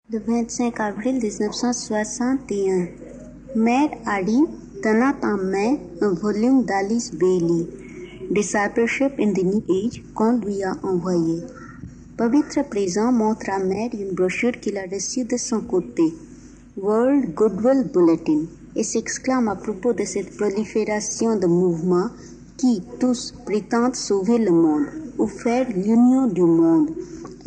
Le 25 avril 1961, Mère Adi tenant en main un volume d'Alice Bailey, Discipleship in the New Age, qu'on lui a envoyé. Pavitra présent montre à Mère une brochure qu'il a reçue de son côté, World Goodwill Bulletin, et s'exclame à propos de cette prolifération de mouvements qui, tous, prétendent sauver le monde ou faire l'union du monde.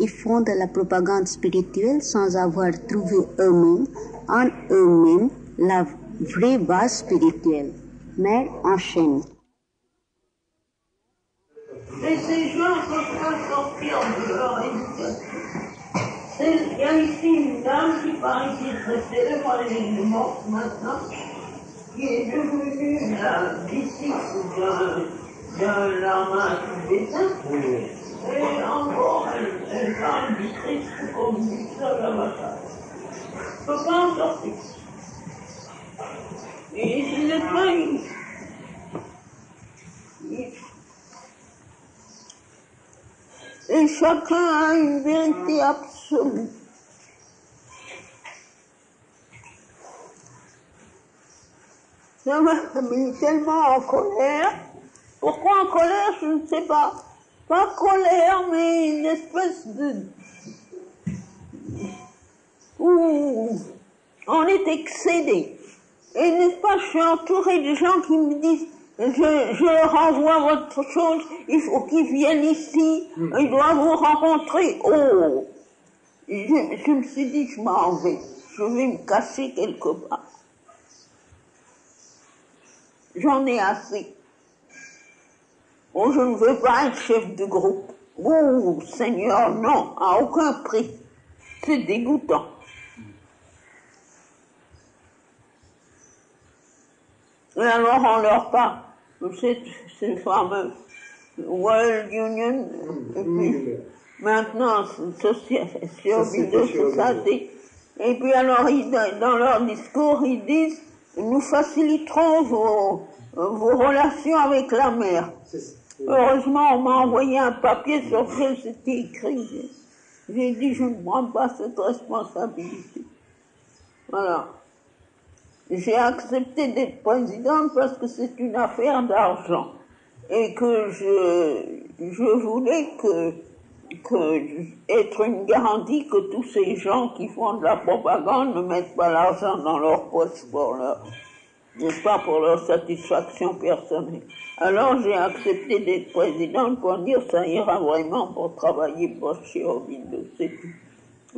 Ils font de la propagande spirituelle sans avoir trouvé eux-mêmes, en eux-mêmes, la vraie base spirituelle. Mère enchaîne. Et ces gens ne peuvent pas sortir de leur éducation. Il y a ici une dame qui paraît qui est très célèbre, elle est morte maintenant, qui est devenue la disciple d'un lama tibétain. Et encore, elle parle du Christ comme du seul avatar. Je ne peux pas en sortir. Et ce n'est pas une... Et chacun a une vérité absolue. Ça m'a mis tellement en colère. Pourquoi en colère, je ne sais pas. Pas colère, mais une espèce de... où on est excédé. Et n'est-ce pas, je suis entourée de gens qui me disent, je leur envoie votre chose, il faut qu'ils viennent ici, ils doivent vous rencontrer. Oh, je me suis dit, je m'en vais, je vais me cacher quelque part. J'en ai assez. Oh, je ne veux pas être chef de groupe. Oh, Seigneur, non, à aucun prix. C'est dégoûtant. Et alors on leur parle de cette fameuse World Union, et puis maintenant Société. Et puis alors dans leur discours ils disent nous faciliterons vos relations avec la mer. Heureusement on m'a envoyé un papier sur lequel c'était écrit. J'ai dit je ne prends pas cette responsabilité. Voilà. J'ai accepté d'être présidente parce que c'est une affaire d'argent et que je voulais être une garantie que tous ces gens qui font de la propagande ne mettent pas l'argent dans leur poche n'est-ce pas, pour leur satisfaction personnelle. Alors j'ai accepté d'être présidente pour dire ça ira vraiment pour travailler pour chez Aurobindo, c'est tout.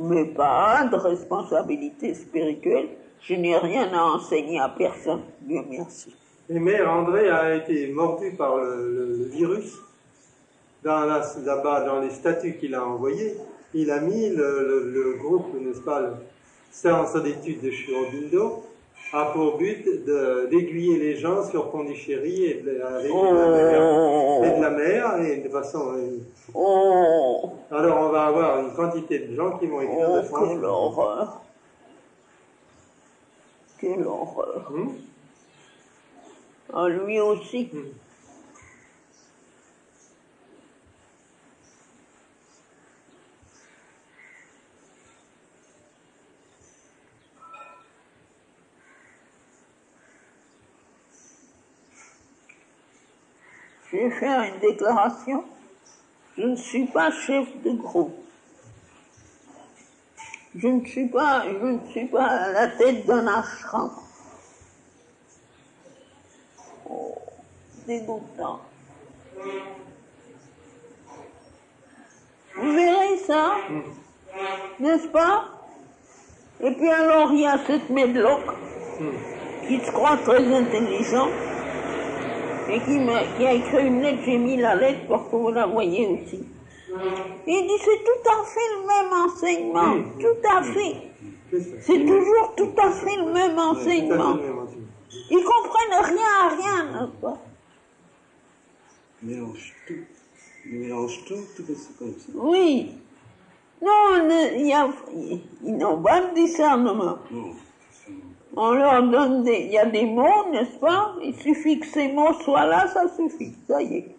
Mais pas de responsabilité spirituelle. Je n'ai rien à enseigner à personne, Dieu merci. Et Mère André a été mordu par le virus. Là-bas, dans les statuts qu'il a envoyés, il a mis le groupe, n'est-ce pas, le Séance d'études de Sri Aurobindo, a pour but d'aiguiller les gens sur Pondichéry et de la mer, et de façon... Alors on va avoir une quantité de gens qui vont écrire de France. Quelle horreur! Quelle horreur! Ah, lui aussi. Je vais faire une déclaration. Je ne suis pas chef de groupe. Je ne suis pas à la tête d'un ashram. Oh, dégoûtant. Vous verrez ça, n'est-ce pas? Et puis alors il y a cette Medlock qui se croit très intelligent et qui a écrit une lettre, j'ai mis la lettre pour que vous la voyez aussi. Il dit c'est tout à fait le même enseignement, tout à fait. C'est toujours tout à fait le même enseignement. Ils comprennent rien à rien, n'est-ce pas? Ils mélangent tout c'est comme ça. Oui. Non, ils n'ont pas de discernement. Non. On leur donne il y a des mots, n'est-ce pas? Il suffit que ces mots soient là, ça suffit, ça y est.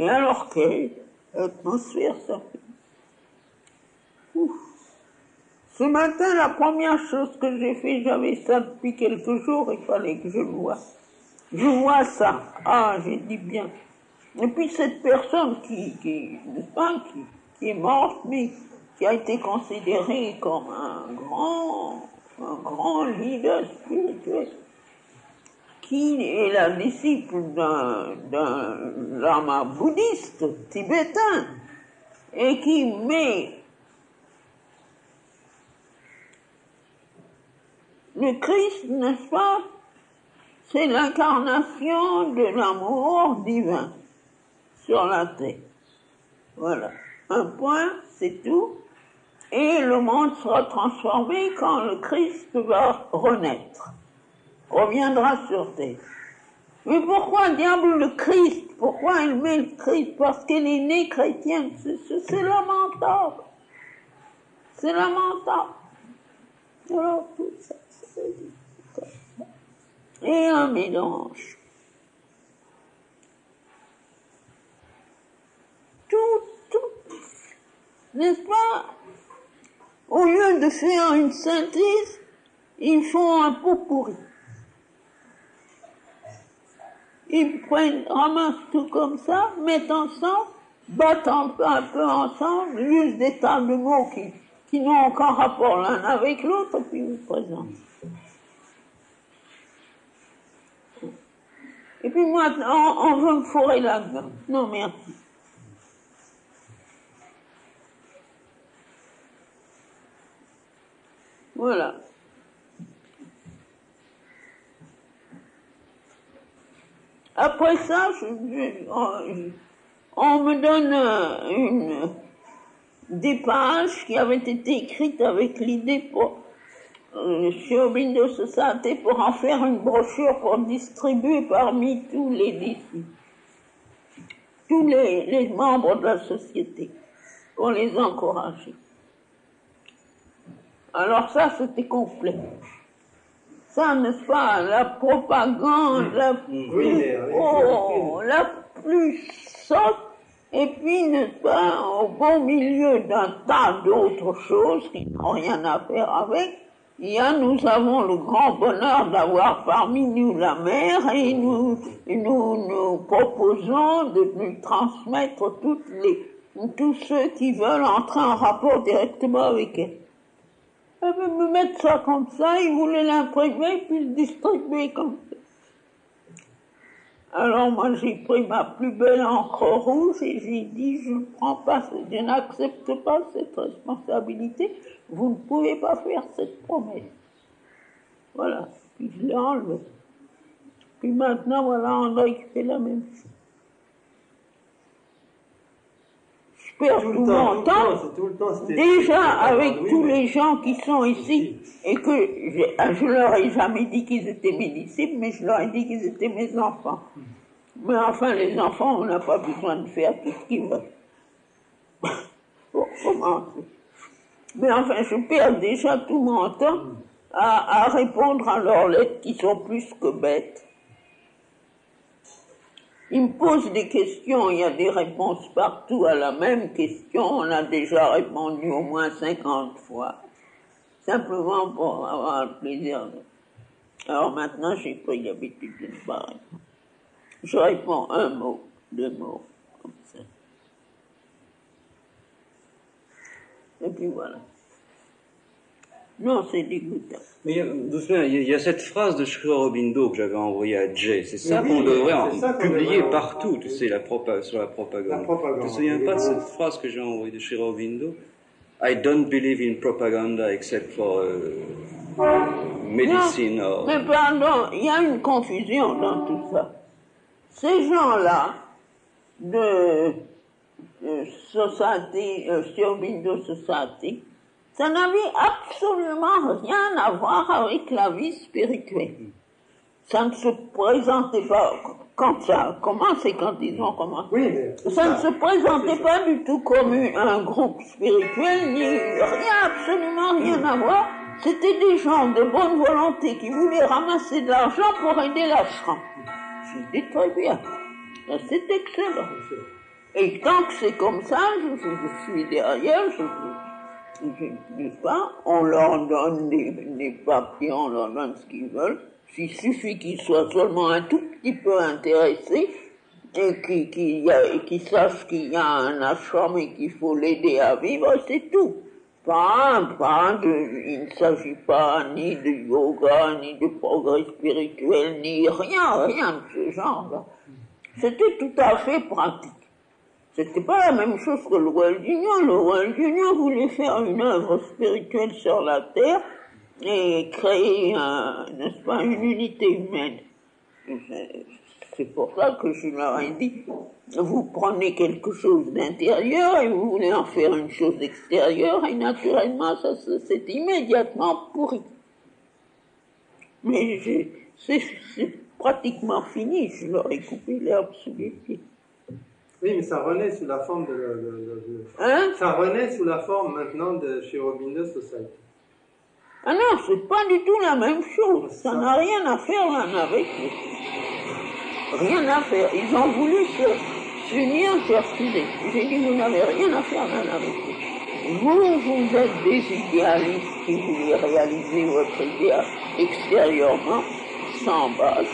Et alors, quelle atmosphère ça fait. Ouf. Ce matin, la première chose que j'ai fait, j'avais ça depuis quelques jours, il fallait que je le voie. Je vois ça. Ah, j'ai dit bien. Et puis cette personne qui est morte, mais qui a été considérée comme un grand leader spirituel, qui est la disciple d'un lama bouddhiste tibétain, et qui met le Christ, n'est-ce pas, c'est l'incarnation de l'amour divin sur la terre. Voilà. Un point, c'est tout. Et le monde sera transformé quand le Christ va renaître, reviendra sur terre. Mais pourquoi diable le Christ? Pourquoi il met le Christ? Parce qu'elle est née chrétienne. C'est lamentable. C'est lamentable. Alors tout ça, c'est comme ça. Et un mélange. Tout, n'est-ce pas? Au lieu de faire une synthèse, ils font un pot pourri. Ils ramassent tout comme ça, mettent ensemble, battent un peu ensemble, usent des tas de mots qui n'ont aucun rapport l'un avec l'autre, puis ils vous présentent. Et puis moi, on veut me fourrer là-dedans. Non, merci. Voilà. Après ça, on me donne des pages qui avaient été écrites avec l'idée pour chez Aurobindo Society pour en faire une brochure pour distribuer parmi tous les disciples, tous les membres de la société, pour les encourager. Alors ça, c'était complet. Ça, n'est-ce pas, la propagande la plus sotte, et puis, n'est-ce pas, au beau milieu d'un tas d'autres choses qui n'ont rien à faire avec, nous avons le grand bonheur d'avoir parmi nous la mère, et nous proposons de nous transmettre tous ceux qui veulent entrer en rapport directement avec elle. Elle veut me mettre ça comme ça, ils voulaient l'imprimer, puis le distribuer comme ça. Alors moi j'ai pris ma plus belle encre rouge et j'ai dit, je n'accepte pas cette responsabilité, vous ne pouvez pas faire cette promesse. Voilà, puis je l'ai enlevé. Puis maintenant, voilà, André qui fait la même chose. Je perds tout mon temps, déjà avec tous les gens qui sont ici, et que je leur ai jamais dit qu'ils étaient mes disciples, mais je leur ai dit qu'ils étaient mes enfants. Mais enfin, les enfants, on n'a pas besoin de faire tout ce qu'ils veulent. Pour commencer. Mais enfin, je perds déjà tout mon temps à répondre à leurs lettres qui sont plus que bêtes. Ils me posent des questions, il y a des réponses partout à la même question, on a déjà répondu au moins 50 fois. Simplement pour avoir le plaisir de... Alors maintenant, j'ai pris l'habitude de ne pas répondre. Je réponds un mot, 2 mots, comme ça. Et puis voilà. Non, c'est dégoûtant. Mais doucement, il y a cette phrase de Sri Aurobindo que j'avais envoyée à Jay. C'est ça qu'on devrait publier partout, tu sais, sur la propagande. Tu te souviens pas de cette phrase que j'ai envoyée de Sri Aurobindo? I don't believe in propaganda except for medicine. Non, mais pardon, il y a une confusion dans tout ça. Ces gens-là, de Society, Sri Aurobindo Society, ça n'avait absolument rien à voir avec la vie spirituelle. Ça ne se présentait pas quand ça a commencé, quand ils ont commencé. Oui, mais ça ne se présentait pas du tout comme un groupe spirituel, ni rien, absolument rien à voir. C'était des gens de bonne volonté qui voulaient ramasser de l'argent pour aider l'ashram. J'ai dit très bien. C'est excellent. Et tant que c'est comme ça, je suis derrière, n'est-ce pas, on leur donne des papiers, on leur donne ce qu'ils veulent. Il suffit qu'ils soient seulement un tout petit peu intéressés et qu'ils sachent qu'il y a un ashram et qu'il faut l'aider à vivre, c'est tout. Il ne s'agit pas ni de yoga, ni de progrès spirituel, ni rien de ce genre-là. C'était tout à fait pratique. C'était pas la même chose que le World Union. Le World Union voulait faire une œuvre spirituelle sur la Terre et créer, n'est-ce pas, une unité humaine. C'est pour ça que je leur ai dit, vous prenez quelque chose d'intérieur et vous voulez en faire une chose extérieure et naturellement, ça c'est immédiatement pourri. Mais c'est pratiquement fini, je leur ai coupé l'herbe sous les pieds. Oui, mais ça renaît sous la forme ça renaît sous la forme maintenant de Sri Aurobindo Society. Ah non, c'est pas du tout la même chose. Ça n'a rien à faire l'un avec l'autre. Rien à faire. Ils ont voulu s'unir, se refuser. J'ai dit, vous n'avez rien à faire l'un avec l'autre. Vous êtes des idéalistes qui voulez réaliser votre idéal extérieurement, sans base.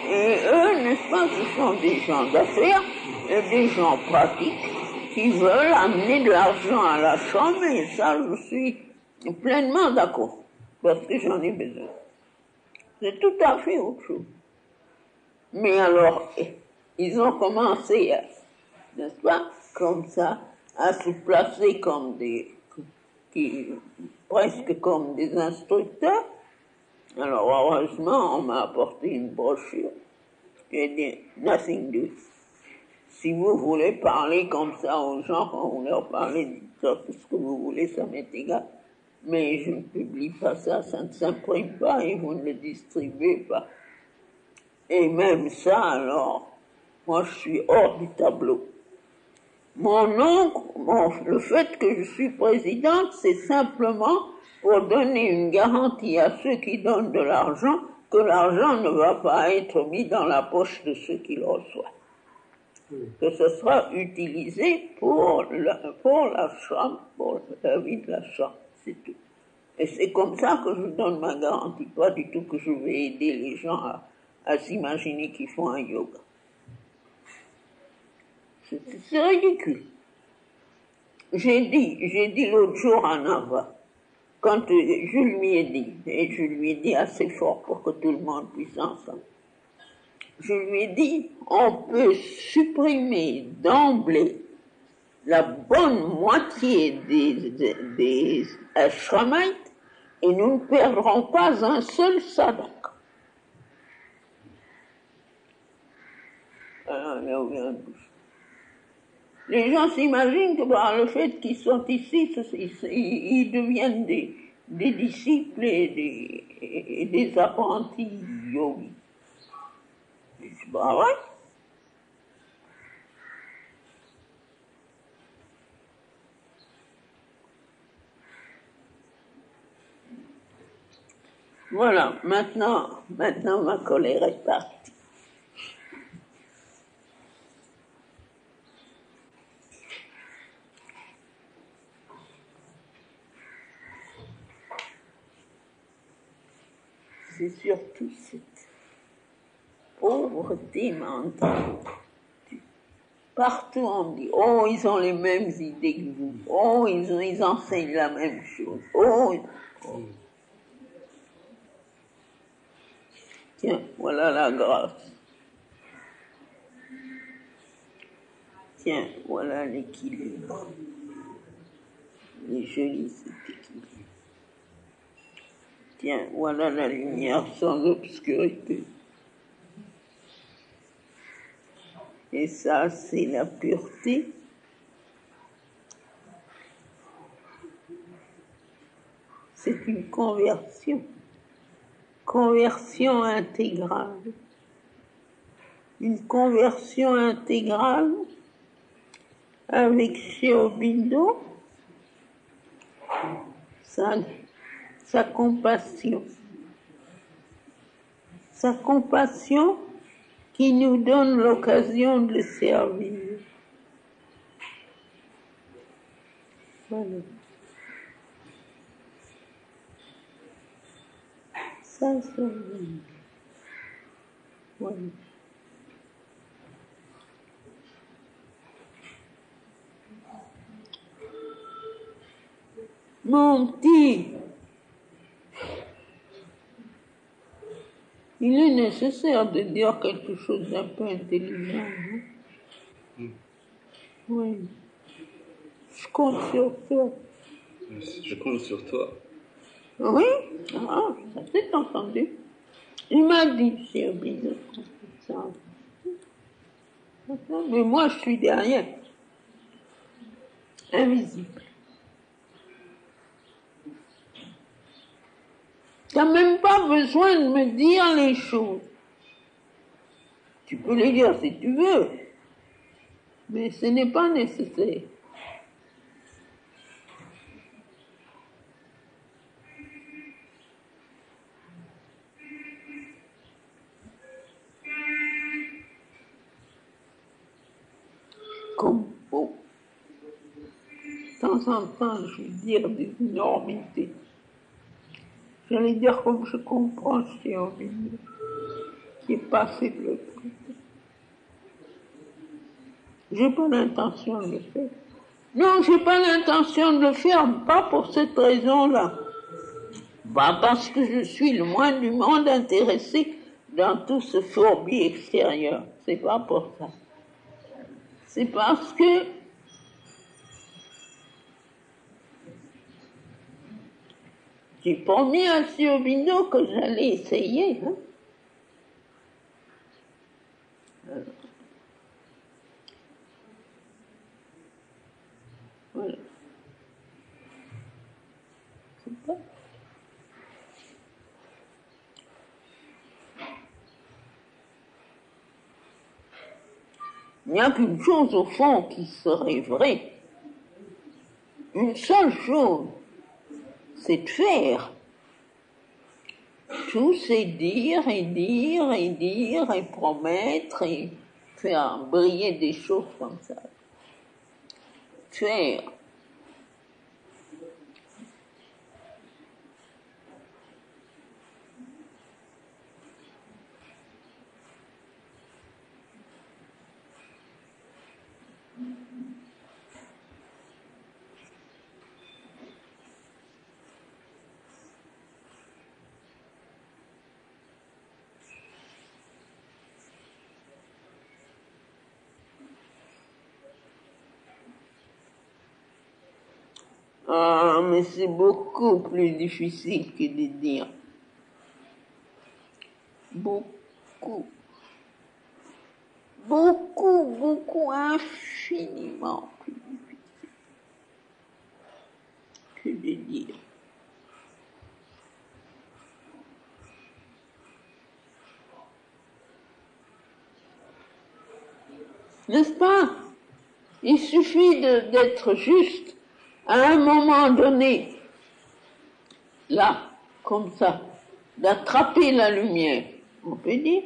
Et eux, n'est-ce pas, ce sont des gens d'affaires, des gens pratiques, qui veulent amener de l'argent à la chambre, et ça, je suis pleinement d'accord, parce que j'en ai besoin. C'est tout à fait autre chose. Mais alors, ils ont commencé, n'est-ce pas, comme ça, à se placer comme presque comme des instructeurs. Alors, heureusement, on m'a apporté une brochure. J'ai dit, nothing do. Si vous voulez parler comme ça aux gens, quand vous leur parlez, dites tout ce que vous voulez, ça m'est égal. Mais je ne publie pas ça, ça ne s'imprime pas et vous ne le distribuez pas. Et même ça, alors, moi je suis hors du tableau. Mon oncle, le fait que je suis présidente, c'est simplement pour donner une garantie à ceux qui donnent de l'argent que l'argent ne va pas être mis dans la poche de ceux qui le reçoivent. Que ce sera utilisé pour la chambre, pour la vie de la chambre, c'est tout. Et c'est comme ça que je donne ma garantie, pas du tout que je vais aider les gens à s'imaginer qu'ils font un yoga. C'est ridicule. J'ai dit l'autre jour à Nava, quand je lui ai dit, et je lui ai dit assez fort pour que tout le monde puisse entendre, je lui ai dit, on peut supprimer d'emblée la bonne moitié des ashramites et nous ne perdrons pas un seul sadak. Les gens s'imaginent que par le fait qu'ils sont ici, ils deviennent des disciples et des apprentis yogis. C'est pas vrai. Voilà, maintenant ma colère est partie. C'est surtout cette pauvreté mentale. Partout on dit, oh, ils ont les mêmes idées que vous, oh, ils enseignent la même chose, oh. Tiens, voilà la grâce. Tiens, voilà l'équilibre. Il est joli cet équilibre. Tiens, voilà la lumière sans obscurité. Et ça, c'est la pureté. C'est une conversion. Conversion intégrale. Une conversion intégrale avec Sri Aurobindo, sa compassion. Sa compassion qui nous donne l'occasion de le servir. Voilà. Ça, c'est bien. Voilà. Mon petit, il est nécessaire de dire quelque chose d'un peu intelligent, non? Oui. Je compte sur toi. Je compte sur toi. Oui? Ah, ça s'est entendu. Il m'a dit, c'est obligé. Mais moi, je suis derrière. Invisible. Tu n'as même pas besoin de me dire les choses. Tu peux les dire si tu veux, mais ce n'est pas nécessaire. Comme oh, de temps en temps, je vais dire des énormités. J'allais dire comme je comprends chez Orville, qui est passé de l'autre côté. J'ai pas l'intention de le faire. Non, j'ai pas l'intention de le faire, pas pour cette raison-là. Pas parce que je suis le moins du monde intéressé dans tout ce fourbi extérieur. C'est pas pour ça. C'est parce que j'ai promis à M. Bindo que j'allais essayer. Hein. Voilà. C'est pas. Il n'y a qu'une chose au fond qui serait vraie. Une seule chose, c'est de faire. Tout c'est dire et dire et dire et promettre et faire briller des choses comme ça. Faire. Ah, mais c'est beaucoup plus difficile que de dire. Beaucoup. Beaucoup, beaucoup, infiniment plus difficile que de dire. N'est-ce pas? Il suffit d'être juste à un moment donné, là, comme ça, d'attraper la lumière, on peut dire.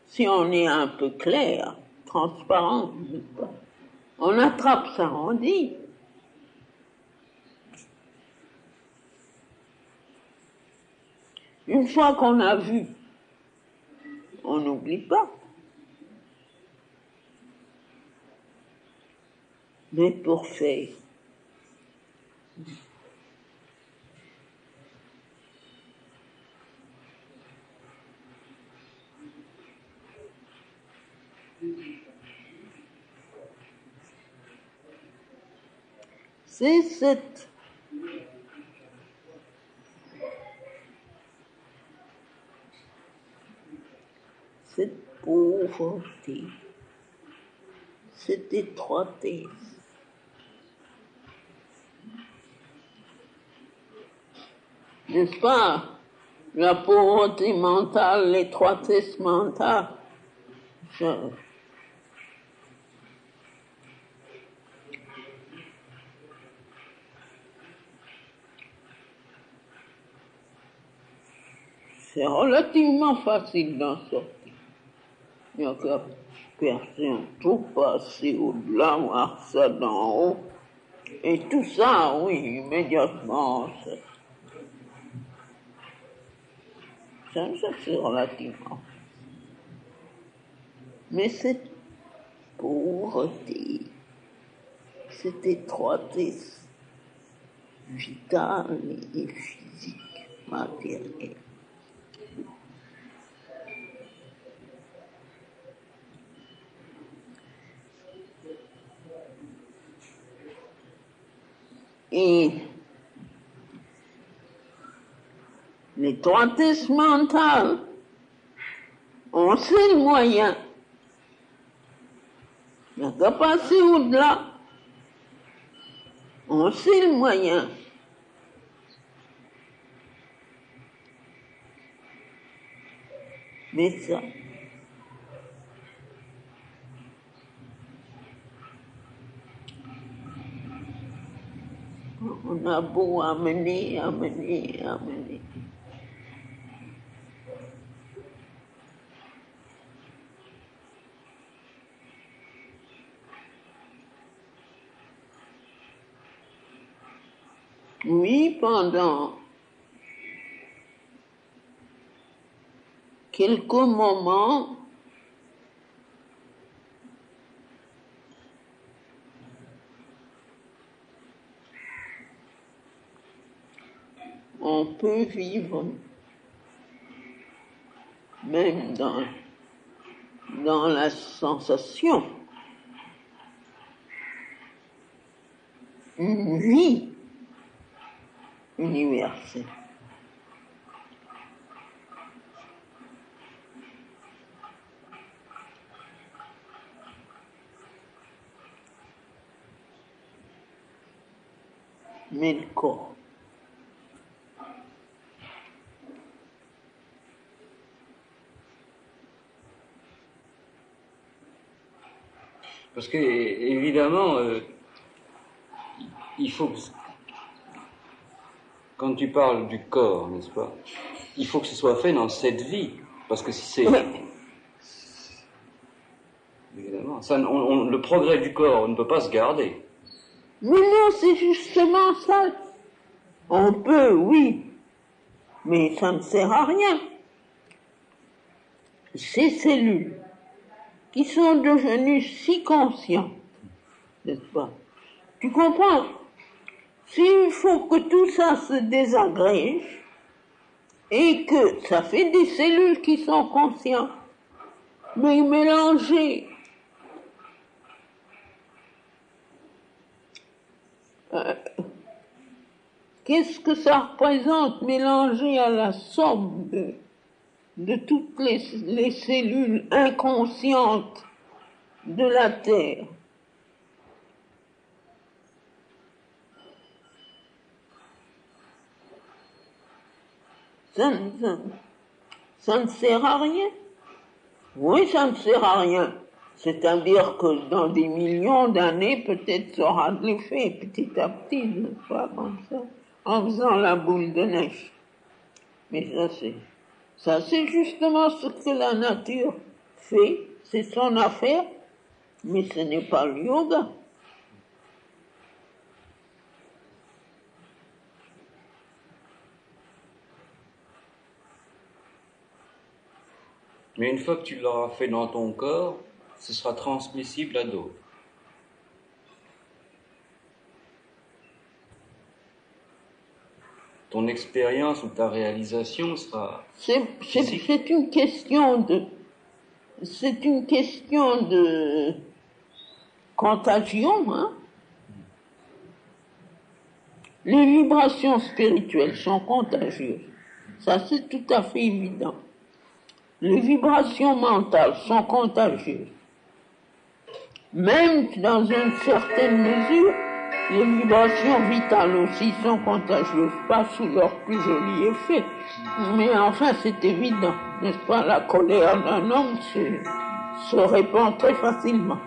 Si on est un peu clair, transparent, on attrape ça, on dit. Une fois qu'on a vu, on n'oublie pas. Mais pour faire, c'est cette pauvreté, cette étroitesse. N'est-ce pas? La pauvreté mentale, l'étroitesse mentale. C'est relativement facile d'en sortir. Il n'y a qu'à percer un trou, passer au-delà, voir ça d'en haut. Et tout ça, oui, immédiatement, ça c'est relativement. Mais cette pauvreté, cette étroitesse vitale et physique, matérielle, et l'étroitesse mentale, on sait le moyen. Il n'y a qu'à passer au-delà. On sait le moyen. Mais ça, on a beau amener. Oui, pendant quelques moments, on peut vivre, même dans la sensation, une vie universelle. Mais le corps, parce que, évidemment, il faut que, quand tu parles du corps, n'est-ce pas, il faut que ce soit fait dans cette vie, parce que si c'est... Évidemment, ça, le progrès du corps, on ne peut pas se garder. Mais non, c'est justement ça. On peut, oui, mais ça ne sert à rien. Ces cellules qui sont devenues si conscientes, n'est-ce pas? Tu comprends? S'il faut que tout ça se désagrège et que ça fait des cellules qui sont conscientes, mais mélangées, qu'est-ce que ça représente mélangé à la somme de toutes les cellules inconscientes de la Terre? Ça ne sert à rien. Oui, ça ne sert à rien. C'est-à-dire que dans des millions d'années, peut-être ça aura de l'effet, petit à petit, n'est-ce pas, comme ça, en faisant la boule de neige. Mais ça c'est justement ce que la nature fait, c'est son affaire, mais ce n'est pas le yoga. Mais une fois que tu l'auras fait dans ton corps, ce sera transmissible à d'autres. Ton expérience ou ta réalisation sera... C'est une question de contagion, hein. Les vibrations spirituelles sont contagieuses. Ça, c'est tout à fait évident. Les vibrations mentales sont contagieuses. Même dans une certaine mesure, les vibrations vitales aussi sont contagieuses, pas sous leur plus joli effet. Mais enfin, c'est évident, n'est-ce pas? La colère d'un homme se répand très facilement.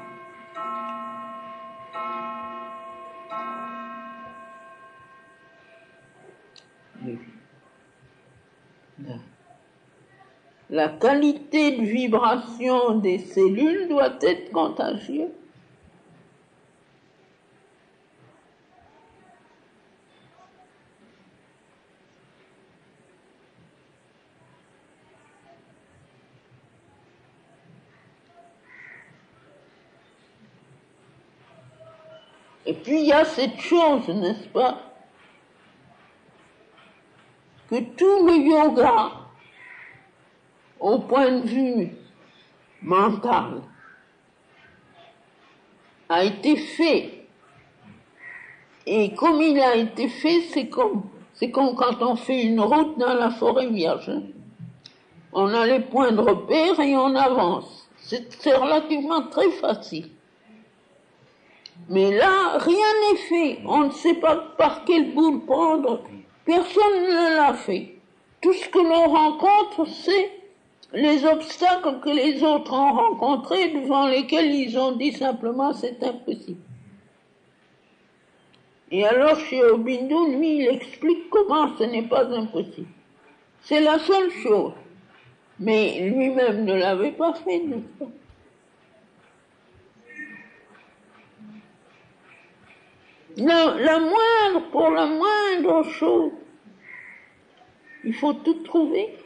la qualité de vibration des cellules doit être contagieuse. Et puis il y a cette chose, n'est-ce pas, que tout le yoga, au point de vue mental, a été fait. Et comme il a été fait, c'est comme quand on fait une route dans la forêt vierge. On a les points de repère et on avance. C'est relativement très facile. Mais là, rien n'est fait. On ne sait pas par quel bout le prendre. Personne ne l'a fait. Tout ce que l'on rencontre, c'est les obstacles que les autres ont rencontrés, devant lesquels ils ont dit simplement c'est impossible. Et alors chez Aurobindo, lui, il explique comment ce n'est pas impossible. C'est la seule chose. Mais lui-même ne l'avait pas fait, n'est-ce pas? Pour la moindre chose, il faut tout trouver.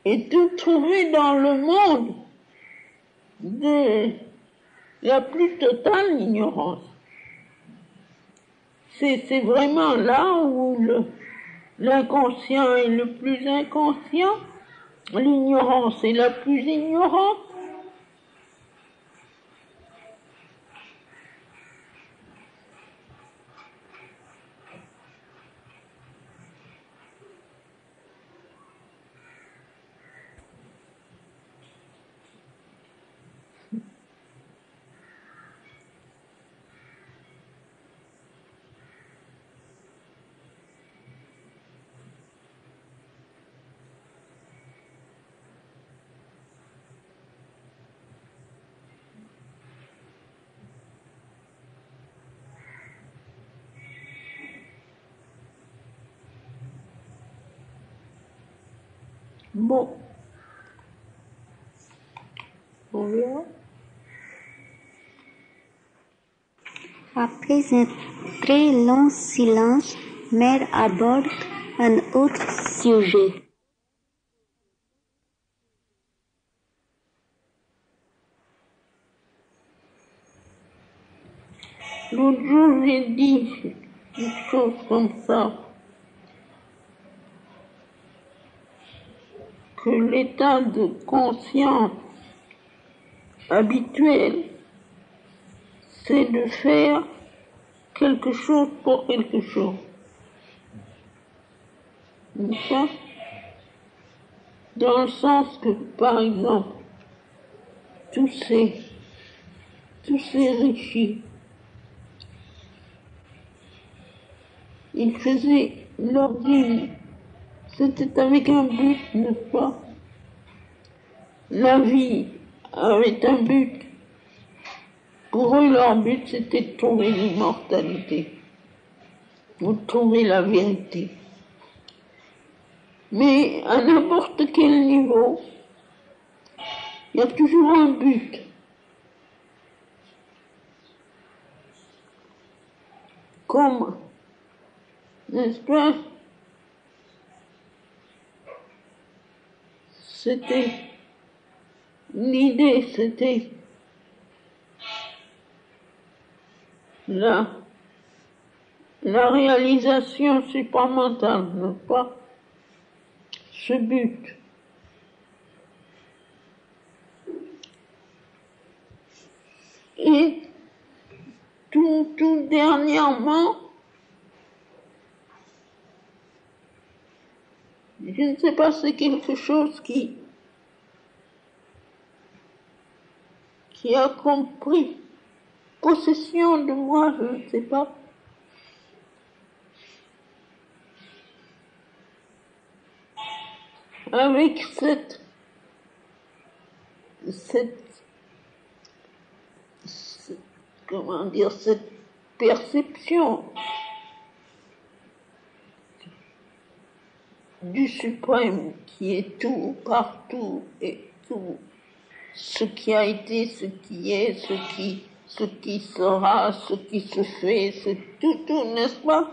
Et tout trouver dans le monde de la plus totale ignorance. C'est vraiment là où l'inconscient est le plus inconscient, l'ignorance est la plus ignorante. Bon. On verra. Après un très long silence, Mère aborde un autre sujet. L'autre jour, j'ai dit une chose comme ça, que l'état de conscience habituel, c'est de faire quelque chose pour quelque chose. N'est-ce pas? Dans le sens que, par exemple, tous ces rishis, ils faisaient leur vie, c'était avec un but, n'est-ce pas? La vie avait un but. Pour eux, leur but, c'était de trouver l'immortalité, ou de trouver la vérité. Mais à n'importe quel niveau, il y a toujours un but. Comme, n'est-ce pas, l'idée, c'était la réalisation supramentale, n'est-ce pas? Ce but. Et tout dernièrement, je ne sais pas, c'est quelque chose qui a compris possession de moi, je ne sais pas. Avec cette comment dire, cette perception du suprême qui est tout, partout et tout, ce qui a été, ce qui est, ce qui sera, ce qui se fait, c'est tout, n'est-ce pas?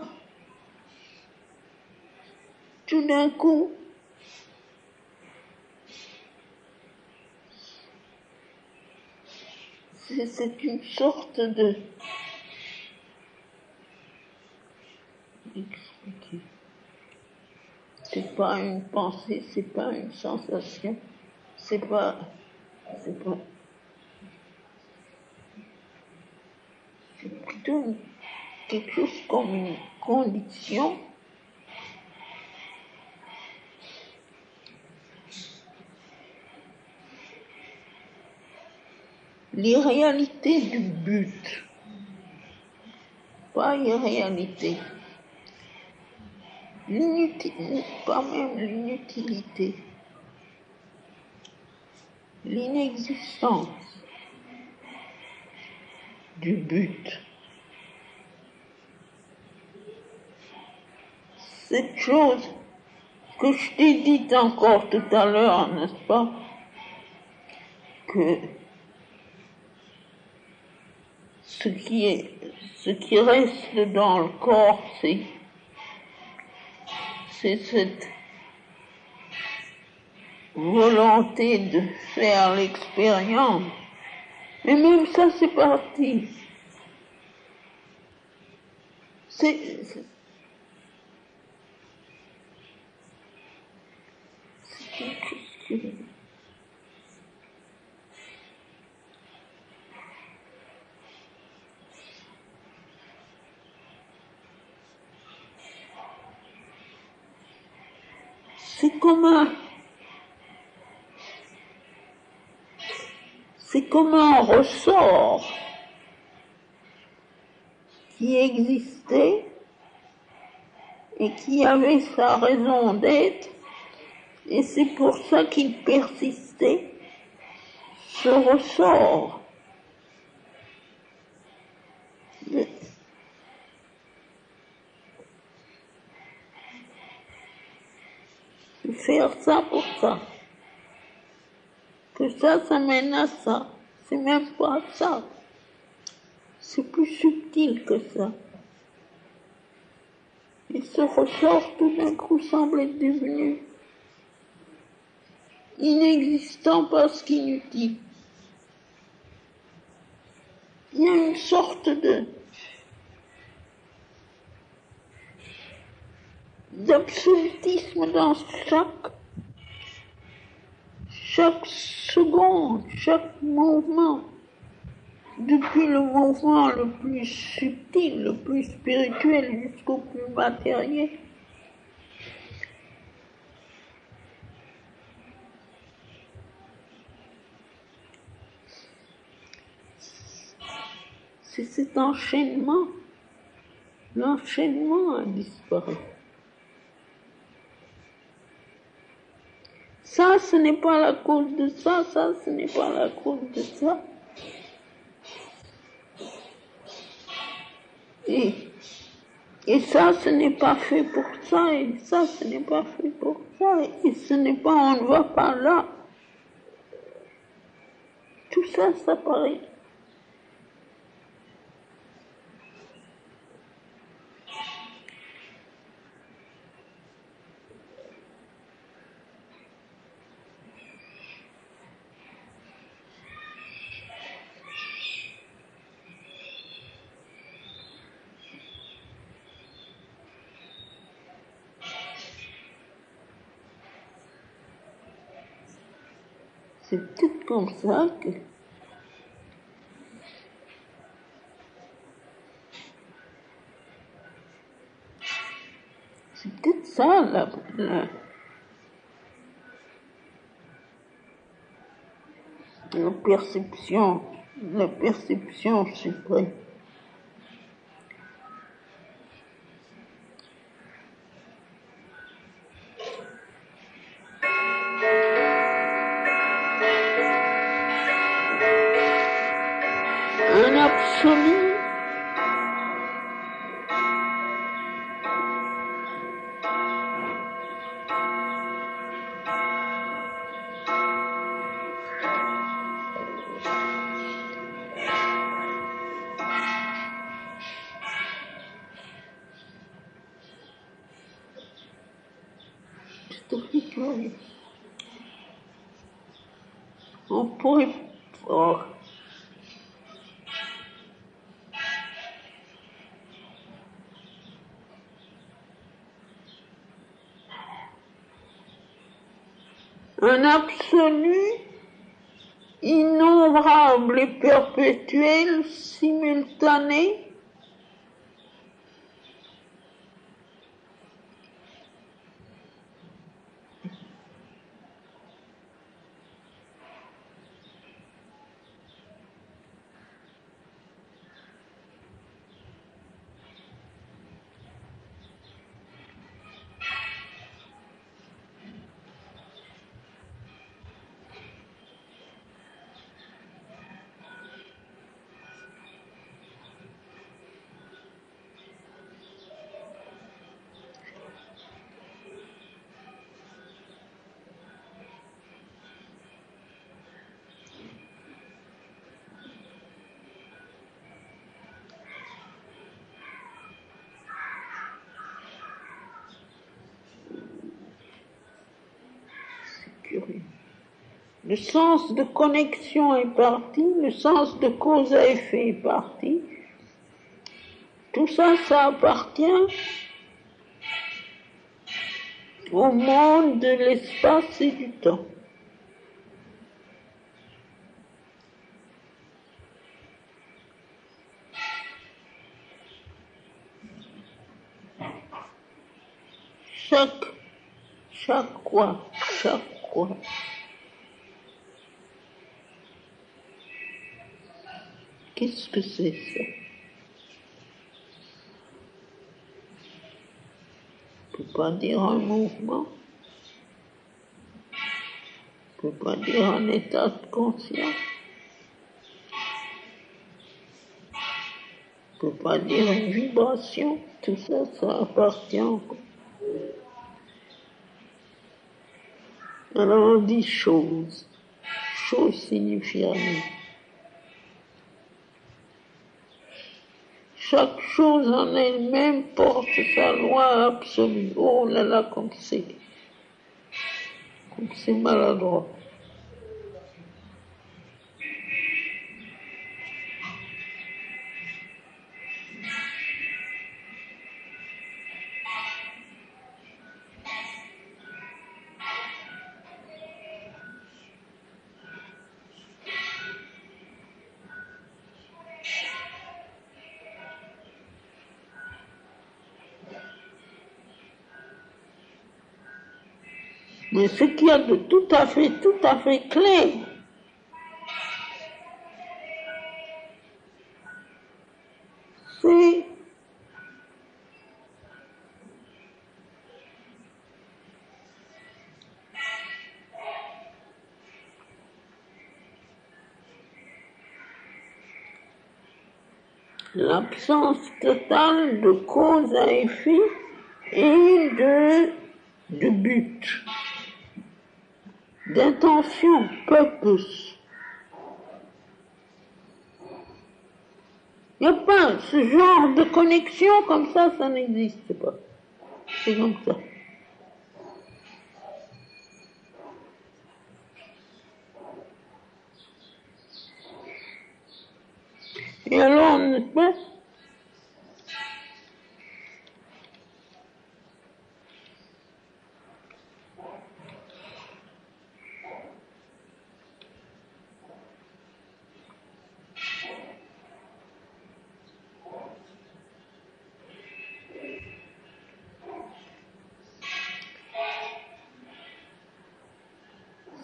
Tout d'un coup, c'est une sorte de... Expliquer. C'est pas une pensée, c'est pas une sensation, c'est plutôt quelque chose comme une condition. L'irréalité du but, pas irréalité, pas même l'inutilité, l'inexistence du but. Cette chose que je t'ai dite encore tout à l'heure, n'est-ce pas, que ce qui reste dans le corps, c'est cette volonté de faire l'expérience. Mais même ça, c'est parti. C'est quelque chose qui... C'est comme un ressort qui existait et qui avait sa raison d'être, et c'est pour ça qu'il persistait, ce ressort de faire ça pour ça. Que ça mène à ça. C'est même pas ça. C'est plus subtil que ça. Et ce ressort, tout d'un coup, semble être devenu inexistant parce qu'inutile. Il y a une sorte d'absolutisme dans chaque seconde, chaque mouvement, depuis le mouvement le plus subtil, le plus spirituel jusqu'au plus matériel. C'est cet enchaînement. L'enchaînement a disparu. Ça, ce n'est pas la cause de ça, ça, ce n'est pas la cause de ça. Et ça, ce n'est pas fait pour ça, et ça, ce n'est pas fait pour ça, et ce n'est pas, on ne va pas là. Tout ça, ça paraît. C'est peut-être comme ça que c'est peut-être ça la perception suprême. Un l'absolu, on pourrait un absolu innombrable et perpétuel, simultané, le sens de connexion est parti, le sens de cause à effet est parti. Tout ça, ça appartient au monde de l'espace et du temps. Chaque quoi. Qu'est-ce que c'est ça? On ne peut pas dire un mouvement, on ne peut pas dire un état de conscience, on ne peut pas dire une vibration, tout ça, ça appartient encore. Alors on dit chose. Chose signifie rien. Chaque chose en elle-même porte sa loi absolue. Oh là là, comme c'est maladroit. Mais ce qu'il y a de tout à fait clair, c'est l'absence totale de cause à effet et de but, d'intention, purpose. Il n'y a pas ce genre de connexion comme ça n'existe pas. C'est comme ça. Et alors, n'est-ce pas?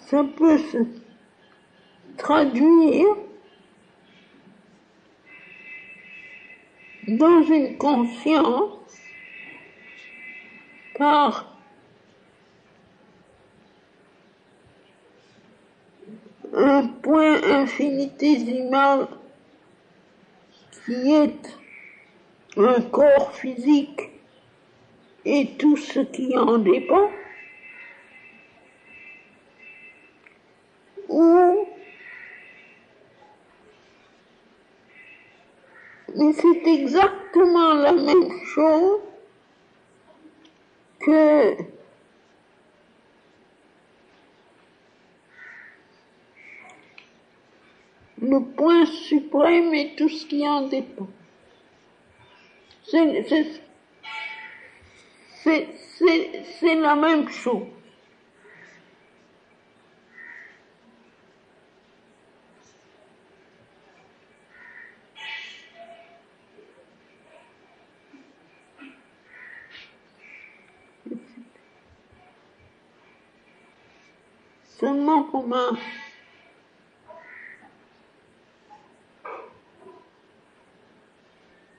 Ça peut se traduire dans une conscience par un point infinitésimal qui est un corps physique et tout ce qui en dépend, mais c'est exactement la même chose que le point suprême et tout ce qui en dépend. C'est la même chose. Seulement comme un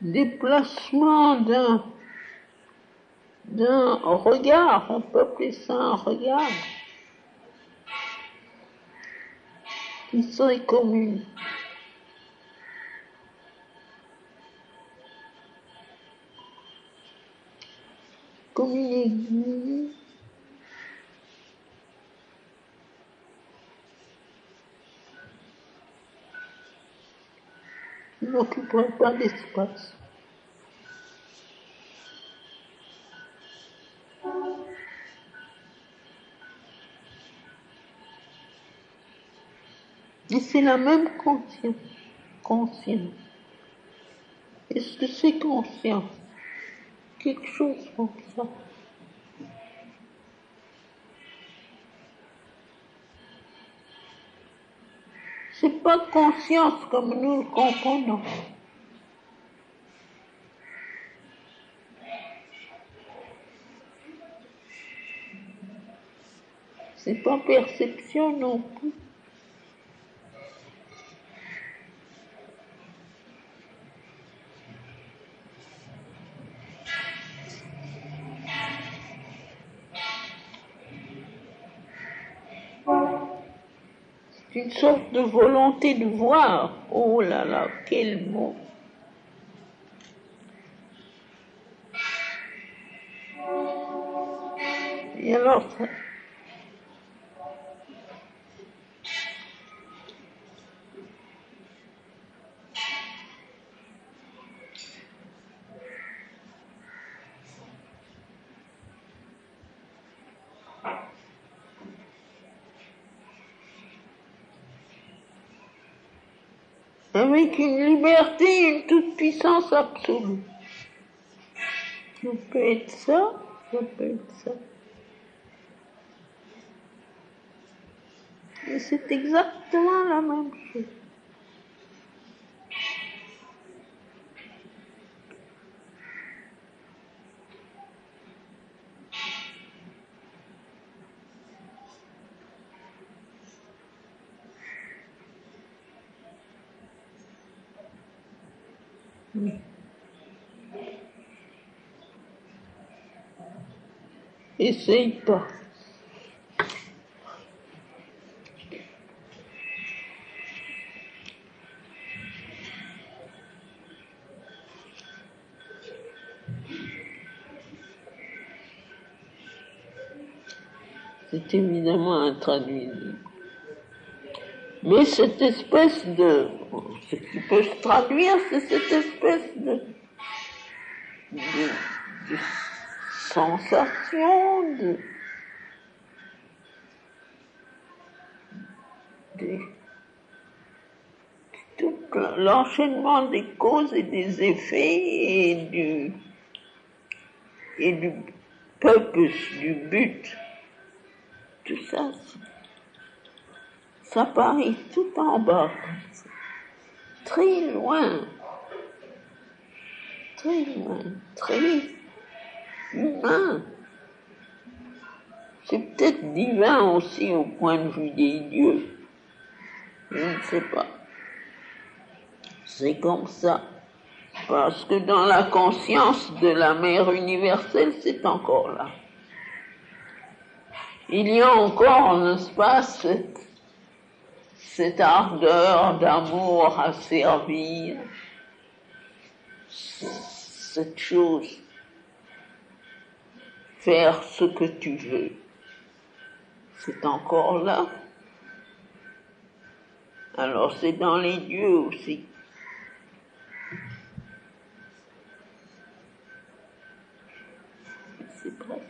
déplacement d'un regard, on peut appeler ça un regard, qui serait comme une aiguille qui n'occuperait pas d'espace. Et c'est la même conscience. Est-ce que c'est conscience? Quelque chose comme ça. C'est pas conscience comme nous le comprenons. C'est pas perception non plus. C'est une sorte de volonté de voir. Oh là là, quel mot! Et alors, avec une liberté, une toute-puissance absolue. Ça peut être ça, ça peut être ça. Et c'est exactement la même chose. Essaye pas. C'est évidemment intraduisible. Mais cette espèce de... Ce qui peut se traduire, c'est cette espèce de sensation, de tout l'enchaînement des causes et des effets et du purpose, du but. Tout ça, ça paraît tout en bas, très loin, très humain. C'est peut-être divin aussi au point de vue des dieux. Je ne sais pas. C'est comme ça. Parce que dans la conscience de la mère universelle, c'est encore là. Il y a encore, n'est-ce pas, cette ardeur d'amour à servir, cette chose, faire ce que tu veux, c'est encore là. Alors c'est dans les dieux aussi. C'est bref.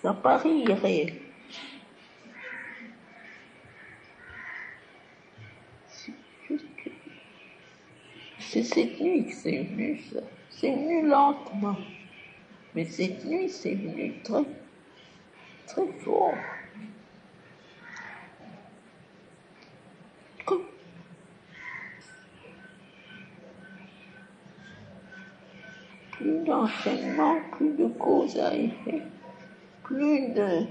Ça paraît irréel. C'est cette nuit que c'est venu, ça. C'est venu lentement. Mais cette nuit, c'est venu très, très fort. Comme plus d'enchaînement, plus de cause à effet, plus de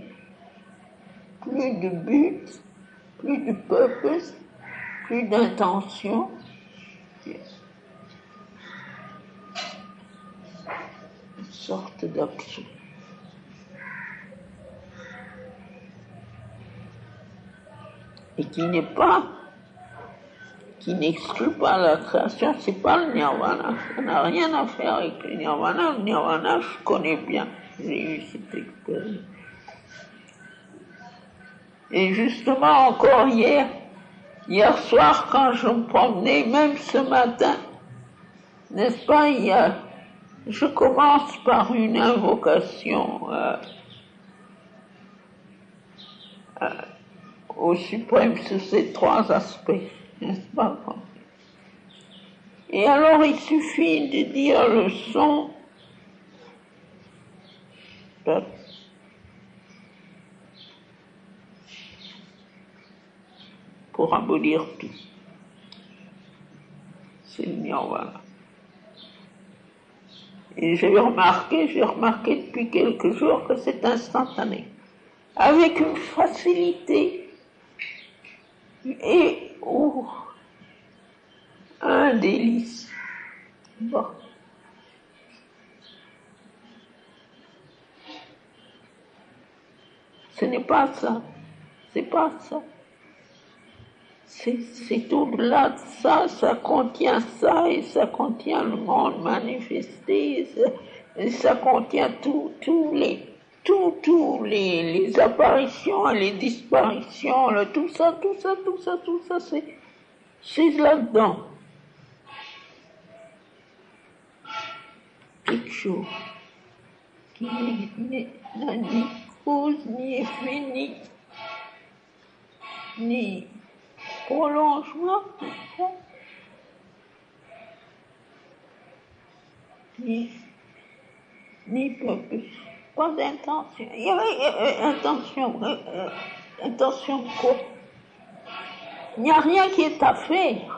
but, plus de purpose, plus d'intention. Une sorte d'action. Et qui n'exclut pas la création, c'est pas le nirvana. Ça n'a rien à faire avec le nirvana. Le nirvana, je connais bien. J'ai eu cette expérience. Et justement, encore hier soir, quand je me promenais, même ce matin, n'est-ce pas, je commence par une invocation au suprême sur ces trois aspects, n'est-ce pas? Et alors il suffit de dire le son pour abolir tout. C'est le nirvana. Et j'ai remarqué depuis quelques jours que c'est instantané. Avec une facilité et un délice. Bon. Ce n'est pas ça. C'est pas ça. C'est au-delà de ça, ça contient ça, et ça contient le monde manifesté, et ça contient tous les apparitions et les disparitions, tout ça, c'est là-dedans. Quelque chose qui n'a ni cause, ni effet, ni prolongement, ni purpose, pas d'intention. Il y avait intention de quoi? Il n'y a rien qui est à faire.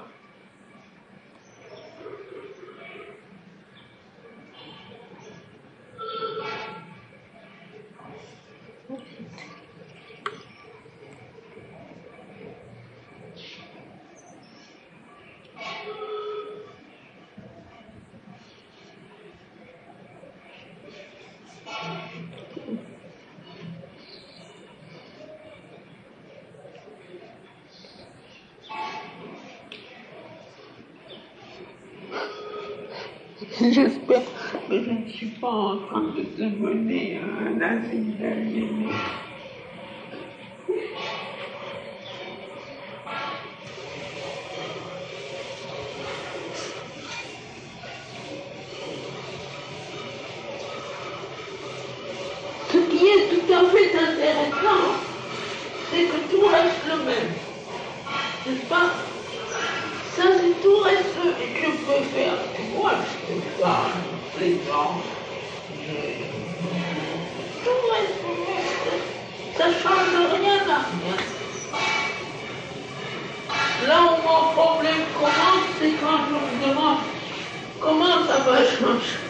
J'espère que je ne suis pas en train de devenir un asile d'aliénés. Ce qui est tout à fait intéressant, c'est que tout reste le même. N'est-ce pas? Ça, c'est tout reste, je peux faire, moi, je peux pas, les gens, tout reste le même, ça change rien à rien. Là où mon problème commence, c'est quand je me demande comment ça va changer.